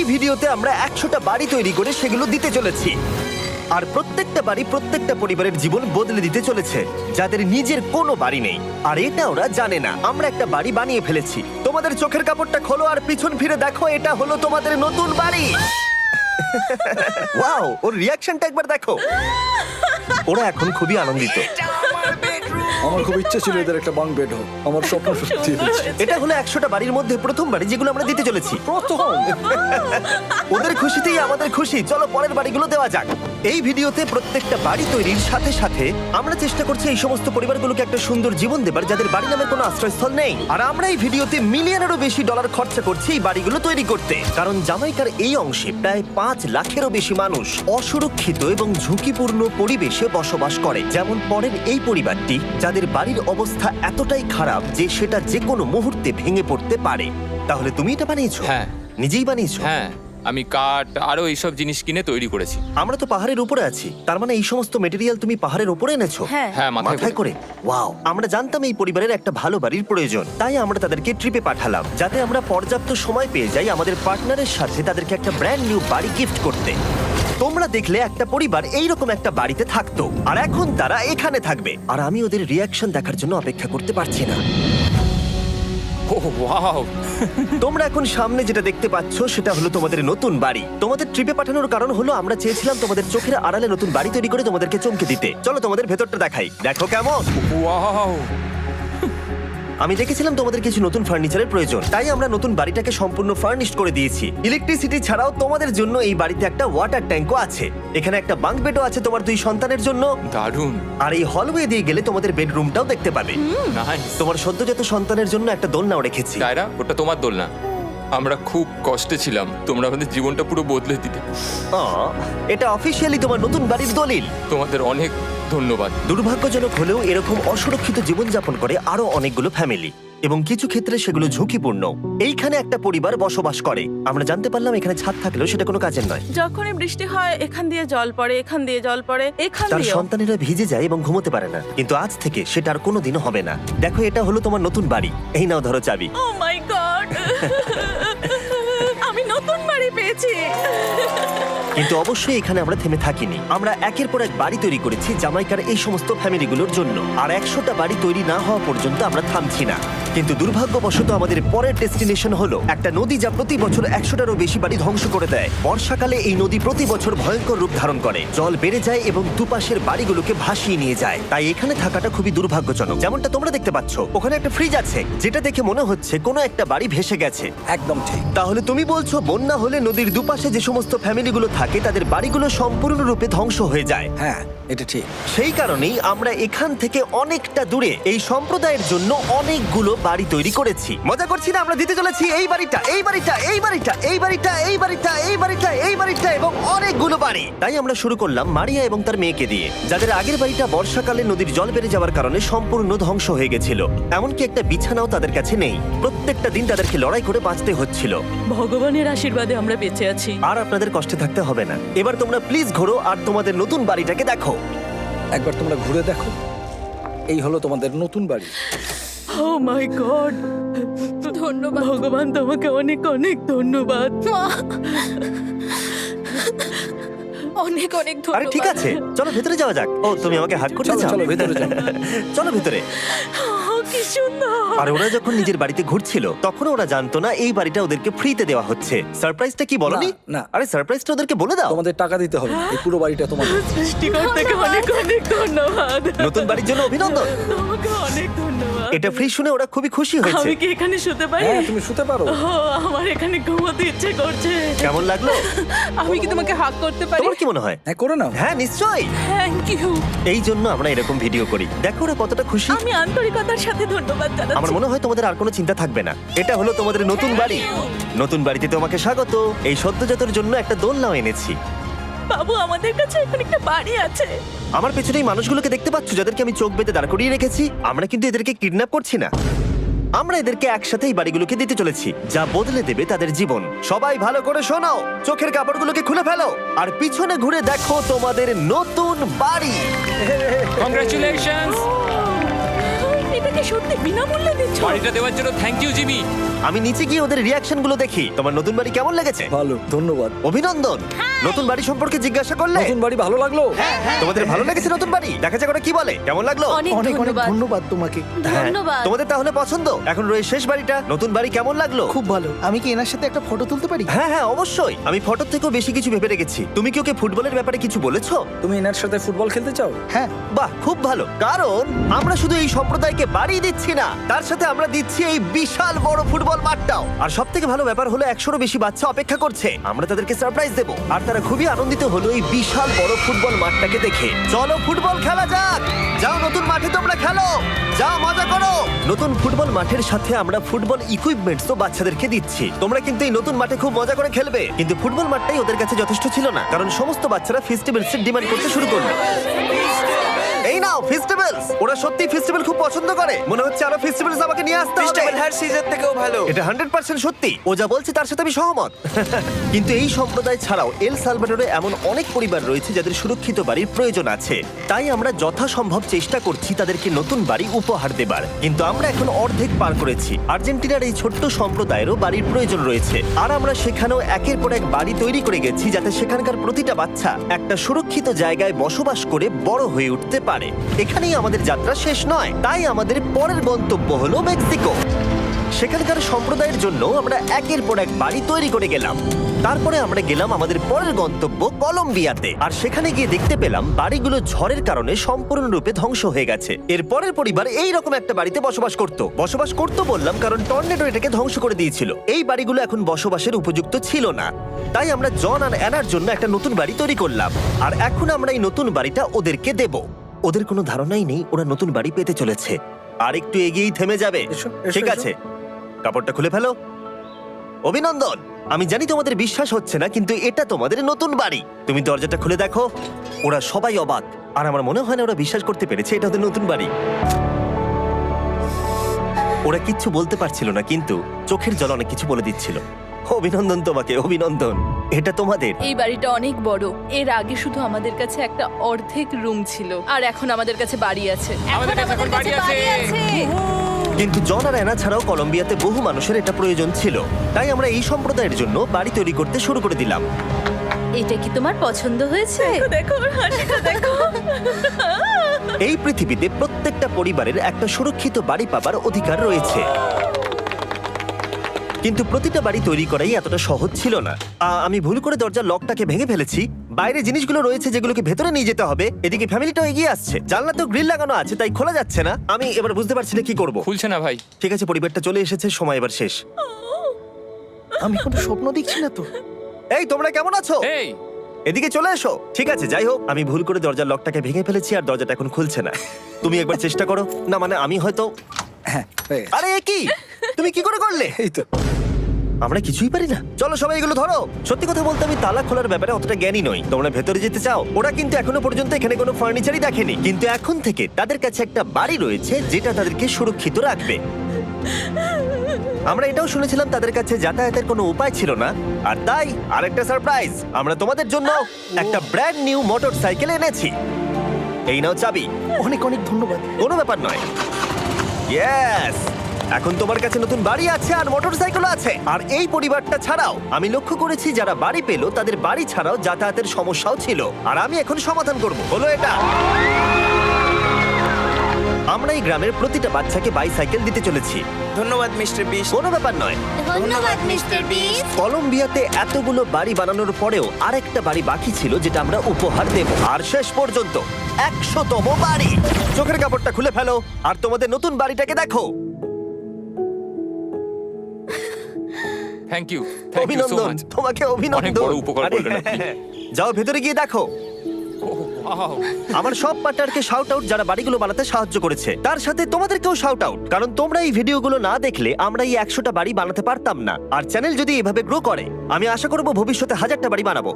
এই ভিডিওতে আমরা 100টা বাড়ি তৈরি করে সেগুলো দিতে চলেছি। আর প্রত্যেকটা বাড়ি প্রত্যেকটা পরিবারের জীবন বদলে দিতে চলেছে যাদের নিজের কোনো বাড়ি নেই। আর এটা ওরা জানে না। আমরা একটা বাড়ি বানিয়ে ফেলেছি। তোমাদের চোখের কাপড়টা খোলো আর পিছন ফিরে দেখো, এটা হলো তোমাদের নতুন বাড়ি। ওয়াও, ওর রিয়াকশনটা একবার দেখো। ওরা এখন খুবই আনন্দিত। আমার খুব ইচ্ছে ছিল এদের একটা বাঙ্ক বেড হোক, আমার স্বপ্ন সত্যি হয়েছে। এটা হলো 100টা বাড়ির মধ্যে প্রথম বাড়ি যেগুলো আমরা দিতে চলেছি। প্রথম ওদের খুশিতেই আমাদের খুশি। চলো পরের বাড়িগুলো দেওয়া যাক। এই ভিডিওতে প্রত্যেকটা বাড়ি তৈরির সাথে সাথে আমরা চেষ্টা করছি এই সমস্ত পরিবারগুলোকে একটা সুন্দর জীবন দেবার যাদের বাড়ি নামের কোনো আশ্রয়স্থল নেই। আর আমরা এই ভিডিওতে মিলিয়নেরও বেশি ডলার খরচা করছি এই বাড়িগুলো তৈরি করতে, কারণ জামাইকার এই অংশে প্রায় 5 লাখেরও বেশি মানুষ অসুরক্ষিত এবং ঝুঁকিপূর্ণ পরিবেশে বসবাস করে। যেমন পরের এই পরিবারটি, যাদের বাড়ির অবস্থা এতটাই খারাপ যে সেটা যে কোনো মুহূর্তে ভেঙে পড়তে পারে। তাহলে তুমি এটা বানিয়েছো? হ্যাঁ। নিজেই বানিয়েছো? হ্যাঁ, আমি কাঠ আরো এইসব জিনিস কিনে তৈরি করেছি। আমরা তো পাহাড়ের উপরে আছি, তার মানে এই সমস্ত মেটেরিয়াল তুমি পাহাড়ের উপরে এনেছো? হ্যাঁ। হ্যাঁ, মাথায় করে। ওয়াও, আমরা জানতাম এই পরিবারের একটা ভালো বাড়ির প্রয়োজন, তাই আমরা তাদেরকে ট্রিপে পাঠালাম যাতে আমরা পর্যাপ্ত সময় পেয়ে যাই আমাদের পার্টনারের সাথে তাদেরকে একটা ব্র্যান্ড নিউ বাড়ি গিফট করতে। তোমরা দেখলে একটা পরিবার এইরকম একটা বাড়িতে থাকতো, আর এখন তারা এখানে থাকবে। আর আমি ওদের রিয়াকশন দেখার জন্য অপেক্ষা করতে পারছি না। ও ওয়াও, তোমরা এখন সামনে যেটা দেখতে পাচ্ছ সেটা হলো তোমাদের নতুন বাড়ি। তোমাদের ট্রিপে পাঠানোর কারণ হলো আমরা চেয়েছিলাম তোমাদের চোখের আড়ালে নতুন বাড়ি তৈরি করে তোমাদেরকে চমকে দিতে। চলো তোমাদের ভেতরটা দেখাই, দেখো কেমন। ওয়াও। আমি দেখেছিলাম তোমাদের কিছু নতুন ফার্নিচারের প্রয়োজন, তাই আমরা নতুন বাড়িটাকে সম্পূর্ণ ফার্নিশড করে দিয়েছি। ইলেকট্রিসিটি ছাড়াও তোমাদের জন্য এই বাড়িতে একটা ওয়াটার ট্যাঙ্কও আছে। এখানে একটা বাঙ্ক বেডও আছে তোমার 2 সন্তানের জন্য। দারুণ। আর এই হলওয়ে দিয়ে গেলে তোমাদের বেডরুমটাও দেখতে পাবে। নাইস। তোমার সদ্যজাত সন্তানের জন্য একটা দোলনাও রেখেছি। টায়রা, ওটা তোমার দোল না। আমরা খুব কষ্টে ছিলাম, তোমরা আমাদের জীবনটা পুরো বদলে দিতে। এটা অফিসিয়ালি তোমার নতুন বাড়ির দলিল। তোমাদের অনেক ধন্যবাদ। দুর্ভাগ্যজনক হলেও এরকম অসুরক্ষিত জীবনযাপন করে আরো অনেকগুলো ফ্যামিলি, এবং কিছু ক্ষেত্রে সেগুলো ঝুঁকিপূর্ণ। এইখানে একটা পরিবার বসবাস করে। আমরা জানতে পারলাম এখানে ছাদ থাকলেও সেটা কোনো কাজের নয়। যখনই বৃষ্টি হয় এখান দিয়ে জল পড়ে, এখান দিয়ে জল পড়ে, এখান তার দিয়ে। সন্তানেরা ভিজে যায় এবং ঘুমোতে পারে না, কিন্তু আজ থেকে সেটা আর কোনোদিনও হবে না। দেখো, এটা হলো তোমার নতুন বাড়ি। এই নাও, ধরো চাবি। ও মাই গড, আমি নতুন বাড়ি পেয়েছি। কিন্তু অবশ্যই এখানে আমরা থেমে থাকিনি। আমরা একের পর এক বাড়ি তৈরি করেছি জামাইকার এই সমস্ত ফ্যামিলিগুলোর জন্য। আর 100টা বাড়ি তৈরি না হওয়া পর্যন্ত আমরা থামছি না। কিন্তু দুর্ভাগ্যবশত আমাদের পরের ডেস্টিনেশন হলো একটা নদী যা প্রতি বছর 100টারও বেশি বাড়ি ধ্বংস করে দেয়। বর্ষাকালে এই নদী প্রতি বছর ভয়ঙ্কর রূপ ধারণ করে, জল বেড়ে যায় এবং দুপাশের বাড়িগুলোকে ভাসিয়ে নিয়ে যায়। তাই এখানে থাকাটা খুবই দুর্ভাগ্যজনক। যেমনটা তোমরা দেখতে পাচ্ছ, ওখানে একটা ফ্রিজ আছে যেটা দেখে মনে হচ্ছে কোনো একটা বাড়ি ভেসে গেছে। একদম ঠিক। তাহলে তুমি বলছো বন্যা হলে নদীর দুপাশে যে সমস্ত ফ্যামিলিগুলো থাকে তাদের বাড়িগুলো সম্পূর্ণরূপে ধ্বংস হয়ে যায়। হ্যাঁ, এটা ঠিক। সেই কারণেই আমরা এখান থেকে অনেকটা দূরে এই সম্প্রদায়ের জন্য অনেকগুলো বাড়ি তৈরি করেছি। মজা করছি না? আমরা দিতে চলেছি এই বাড়িটা, এই বাড়িটা, এই বাড়িটা, এই বাড়িটা, এই বাড়িটা, এই বাড়িটা, এই বাড়িটা এবং অনেকগুলো বাড়ি। তাই আমরা শুরু করলাম মারিয়া এবং তার মেয়েকে দিয়ে, যাদের আগের বাড়িটা বর্ষাকালে নদীর জল বেড়ে যাওয়ার কারণে সম্পূর্ণ ধ্বংস হয়ে গেছিল। এমনকি একটা বিছানাও তাদের কাছে নেই। প্রত্যেকটা দিন তাদেরকে লড়াই করে বাঁচতে হচ্ছিল। ভগবানের আশীর্বাদে আমরা বেঁচে আছি। আর আপনাদের কষ্টে থাকতে হবে না। এবার তোমরা প্লিজ ঘোরো আর তোমাদের নতুন বাড়িটাকে দেখো। একবার তোমরা ঘুরে দেখো, এই হলো তোমাদের নতুন বাড়ি। ও মাই গড, ধন্যবাদ ভগবান, তোমাকে অনেক অনেক ধন্যবাদ। অনেক অনেক আরে ধন্যবাদ। ঠিক আছে, চলো ভেতরে যাওয়া যাক। ও, তুমি আমাকে হাত করতে চলো চাও? চলো ভেতরে যাও। চলো ভেতরে। ও, কি সুন্দর। আর ওরা যখন নিজের বাড়িতে ঘুরছিল তখন ওরা জানতো না এই বাড়িটা ওদেরকে ফ্রিতে দেওয়া হচ্ছে। সারপ্রাইজটা কি বলনি? না, না। আরে সারপ্রাইজটা ওদেরকে বলে দাও। তোমাদের টাকা দিতে হবে না, এই পুরো বাড়িটা তোমাদের। সৃষ্টিকর্তাকে অনেক অনেক ধন্যবাদ। নতুন বাড়ির জন্য অভিনন্দন। তোমাকে অনেক ধন্যবাদ। এটা ফ্রি শুনে ওরা খুবই খুশি হয়েছে। আমি কি এখানে শুতে পারি? হ্যাঁ, তুমি শুতে পারো। ও, আমার এখানে ঘুমোতে ইচ্ছে করছে। কেমন লাগলো? আমি কি তোমাকে হাগ করতে পারি? তোমার কি মনে হয়? হ্যাঁ, করে নাও। হ্যাঁ, নিশ্চয়ই। Thank you. এই জন্য আমরা এরকম ভিডিও করি। দেখো ওরা কতটা খুশি। আমি আন্তরিকতার সাথে ধন্যবাদ জানাচ্ছি। আমার মনে হয় তোমাদের আর কোনো চিন্তা থাকবে না। এটা হলো তোমাদের নতুন বাড়ি। নতুন বাড়িতে তোমাকে স্বাগত। এই সদ্যজাতর জন্য একটা দোলনাও এনেছি। বাবু, আমাদের কাছে এখন একটা বাড়ি আছে। আমার পেছনে এই মানুষগুলোকে দেখতে পাচ্ছ যাদেরকে আমি চোখ বেঁধে দাঁড় করিয়ে রেখেছি? আমরা কিন্তু এদেরকে কিডন্যাপ করছি না। আমরা এদেরকে একসাথে এই বাড়িগুলোকে দিতে চলেছি, যা বদলে দেবে তাদের জীবন। সবাই ভালো করে শোনো, চোখের কাপড়গুলোকে খুলে ফেলো আর পিছনে ঘুরে দেখো তোমাদের নতুন বাড়ি। কংগ্রাচুলেশনস। এটাকে সত্যি বিনামূল্যে দিচ্ছ? বাড়িটা দেওয়ার জন্য থ্যাংক ইউ জিমি। আমি নিচে গিয়ে ওদের রিয়াকশন গুলো দেখি। তোমার নতুন বাড়ি কেমন লেগেছে? ভালো, ধন্যবাদ। অভিনন্দন। নতুন বাড়ি সম্পর্কে জিজ্ঞাসা করলে? নতুন বাড়ি ভালো লাগলো? তোমাদের ভালো লেগেছে নতুন বাড়ি? দেখা যাক ওরা কি বলে। কেমন লাগলো? অনেক অনেক অনেক ধন্যবাদ। ধন্যবাদ তোমাকে। হ্যাঁ, ধন্যবাদ। তোমাদের তাহলে পছন্দ? এখন রয়েছে শেষ বাড়িটা। নতুন বাড়ি কেমন লাগলো? খুব ভালো। আমি কি এনার সাথে একটা ফটো তুলতে পারি? হ্যাঁ হ্যাঁ অবশ্যই। আমি ফটোর থেকেও বেশি কিছু ভেবে রেখেছি। তুমি কি ওকে ফুটবলের ব্যাপারে কিছু বলেছো? তুমি এনার সাথে ফুটবল খেলতে চাও? হ্যাঁ। বাহ, খুব ভালো। কারণ আমরা শুধু এই সম্প্রদায়কে বাড়ি দিচ্ছি না, তার সাথে আমরা দিচ্ছি এই বিশাল বড় ফুটবল মাঠটাও। আর সব থেকে ভালো ব্যাপার হলো 100-রও বেশি বাচ্চা অপেক্ষা করছে। আমরা তাদেরকে সারপ্রাইজ দেবো, আর তারা খুবই আনন্দিত হলো এই বিশাল বড় ফুটবল মাঠটাকে দেখে। চলো ফুটবল খেলা যাক। যাও নতুন মাঠে তোমরা খেলো, যাও মজা করো। নতুন ফুটবল মাঠের সাথে আমরা ফুটবল ইকুইপমেন্টসও বাচ্চাদেরকে দিচ্ছি। তোমরা কিন্তু এই নতুন মাঠে খুব মজা করে খেলবে। কিন্তু ফুটবল মাঠটাই ওদের কাছে যথেষ্ট ছিল না, কারণ সমস্ত বাচ্চারা ফেস্টিভ্যালস এর ডিমান্ড করতে শুরু করলো। এই নাও ফেস্টিভ্যালস। ওরা সত্যি ফেস্টিভ্যাল খুব পছন্দ করে। মনে হচ্ছে আরো ফেস্টিভ্যালস আমাকে নিয়ে আসতে হবে। ফেস্টিভ্যাল হার সিজন থেকেও ভালো। এটা 100% সত্যি। ও যা বলছে তার সাথে আমি সহমত। কিন্তু এই সম্প্রদায় ছাড়াও এল সালভাডোরে এমন অনেক পরিবার রয়েছে যাদের সুরক্ষিত বাড়ির প্রয়োজন আছে। তাই আমরা যথাসম্ভব চেষ্টা করছি তাদেরকে নতুন বাড়ি উপহার দেবার। কিন্তু আমরা এখন অর্ধেক পার করেছি। আর্জেন্টিনার এই ছোট্ট সম্প্রদায়েরও বাড়ির প্রয়োজন রয়েছে, আর আমরা সেখানেও একের পর এক বাড়ি তৈরি করে গেছি যাতে সেখানকার প্রতিটা বাচ্চা একটা সুরক্ষিত জায়গায় বসবাস করে বড় হয়ে উঠতে পারে। এখানেই আমাদের যাত্রা শেষ নয়, তাই আমাদের পরের গন্তব্য হলো মেক্সিকো। সেখানকার সম্প্রদায়ের জন্য আমরা একের পর এক বাড়ি তৈরি করে গেলাম। তারপরে আমরা গেলাম আমাদের পরের গন্তব্য কলম্বিয়াতে, আর সেখানে গিয়ে দেখতে পেলাম বাড়িগুলো ঝড়ের কারণে সম্পূর্ণরূপে ধ্বংস হয়ে গেছে। এর পরের পরিবার এই রকম একটা বাড়িতে বসবাস করতো বললাম কারণ টর্নেডো এটাকে ধ্বংস করে দিয়েছিল। এই বাড়িগুলো এখন বসবাসের উপযুক্ত ছিল না, তাই আমরা জন আর অ্যানার জন্য একটা নতুন বাড়ি তৈরি করলাম। আর এখন আমরা এই নতুন বাড়িটা ওদেরকে দেব। ওদের কোনো ধারণাই নেই ওরা নতুন বাড়ি পেতে চলেছে। আর একটু এগিয়েই থেমে যাবে। এসো, এসো, ঠিক এসো। আছে, কাপড়টা খুলে ফেলো। অভিনন্দন। আমি জানি তোমাদের বিশ্বাস হচ্ছে না, কিন্তু এটা তোমাদের নতুন বাড়ি। তুমি দরজাটা খুলে দেখো। ওরা সবাই অবাক, আর আমার মনে হয় না ওরা বিশ্বাস করতে পেরেছে এটা ওদের নতুন বাড়ি। ওরা কিচ্ছু বলতে পারছিল না, কিন্তু চোখের জল অনেক কিছু বলে দিচ্ছিল। অভিনন্দন তোমাকে, অভিনন্দন। এটা তোমাদের। এই বাড়িটা অনেক বড়। এর আগে শুধু আমাদের কাছে একটা অর্ধেক রুম ছিল, আর এখন আমাদের কাছে বাড়ি আছে। আমাদের কাছে এখন বাড়ি আছে। কিন্তু জন আর অ্যানা ছাড়াও কলম্বিয়াতে বহু মানুষের এটা প্রয়োজন ছিল, তাই আমরা এই সম্প্রদায়ের জন্য বাড়ি তৈরি করতে শুরু করে দিলাম। এটা কি তোমার পছন্দ হয়েছে? দেখো ওর হাসিটা দেখো। এই পৃথিবীতে প্রত্যেকটা পরিবারের একটা সুরক্ষিত বাড়ি পাবার অধিকার রয়েছে, কিন্তু প্রতিটা বাড়ি তৈরি করাই এতটা সহজ ছিল না। আমি ভুল করে দরজার লকটাকে ভেঙে ফেলেছি। বাইরে জিনিসগুলো রয়েছে যেগুলোকে ভেতরে নিয়ে যেতে হবে। এদিকে ফ্যামিলিটাও এগিয়ে আসছে। জানলাতেও গ্রিল লাগানো আছে, তাই খোলা যাচ্ছে না। আমি এবার বুঝতে পারছি না কি করব। খুলছে না ভাই। ঠিক আছে, পরিবারটা চলে এসেছে, সময় এবার শেষ। আমি কোনো স্বপ্ন দেখছি না তো। এই তোমরা কেমন আছো? এই এদিকে চলে এসো। ঠিক আছে, যাই হোক, আমি ভুল করে দরজার লকটাকে ভেঙে ফেলেছি আর দরজাটা এখন খুলছে না। তুমি একবার চেষ্টা করো না, মানে আমি হয়তো। হ্যাঁ, হয়ে গেছে। আরে এ কি, তুমি কি করে করলে? এই তো। আমরা কিছুই পারি না। চলো সবাই এগুলো ধরো। সত্যি কথা বলতে আমি তালা খোলার ব্যাপারে অতটা জ্ঞানী নই। তোমরা ভেতরে যেতে চাও? ওরা কিন্তু এখনো পর্যন্ত এখানে কোনো ফার্নিচারই দেখেনি, কিন্তু এখন থেকে তাদের কাছে একটা বাড়ি রয়েছে যেটা তাদেরকে সুরক্ষিত রাখবে। আমরা এটাও শুনেছিলাম তাদের কাছে যাতায়াতের কোনো উপায় ছিল না, আর তাই আরেকটা সারপ্রাইজ, আমরা তোমাদের জন্য একটা ব্র্যান্ড নিউ মোটরসাইকেল এনেছি। এই নাও চাবি। অনেক অনেক ধন্যবাদ। কোনো ব্যাপার নয়। ইয়েস, এখন তোমার কাছে নতুন বাড়ি আছে আর মোটরসাইকেল আছে। আর এই পরিবারটা ছাড়াও আমি লক্ষ্য করেছি যারা বাড়ি পেল তাদের বাড়ি ছাড়াও যাতায়াতের সমস্যাও ছিল, আর আমি এখন সমাধান করব। হলো এটা, আমরা এই গ্রামের প্রতিটা বাচ্চাকে বাইসাইকেল দিতে চলেছি। ধন্যবাদ মিস্টার বিশ। কোনো ব্যাপার নয়। ধন্যবাদ মিস্টার বিস্ট। কলম্বিয়াতে এতগুলো বাড়ি বানানোর পরেও আরেকটা বাড়ি বাকি ছিল যেটা আমরা উপহার দেব। আর শেষ পর্যন্ত 100তম বাড়ি। চোখের কাপড়টা খুলে ফেলো আর তোমাদের নতুন বাড়িটাকে দেখো। Thank you, thank you so অভিনন্দন, মাচ। তোমাকে অনেক অভিনন্দন। বড় উপকার আরে, করলেন আপনি। যাও ভেতরে গিয়ে দেখো। ওয়াও। আমার সব পার্টনারকে শাউট আউট যারা বাড়িগুলো বানাতে সাহায্য করেছে। তার সাথে তোমাদেরকেও শাউট আউট, কারণ তোমরা এই ভিডিওগুলো না দেখলে আমরা এই 100টা বাড়ি বানাতে পারতাম না। আর চ্যানেল যদি এভাবে গ্রো করে, আমি আশা করব ভবিষ্যতে 1000টা বাড়ি বানাবো।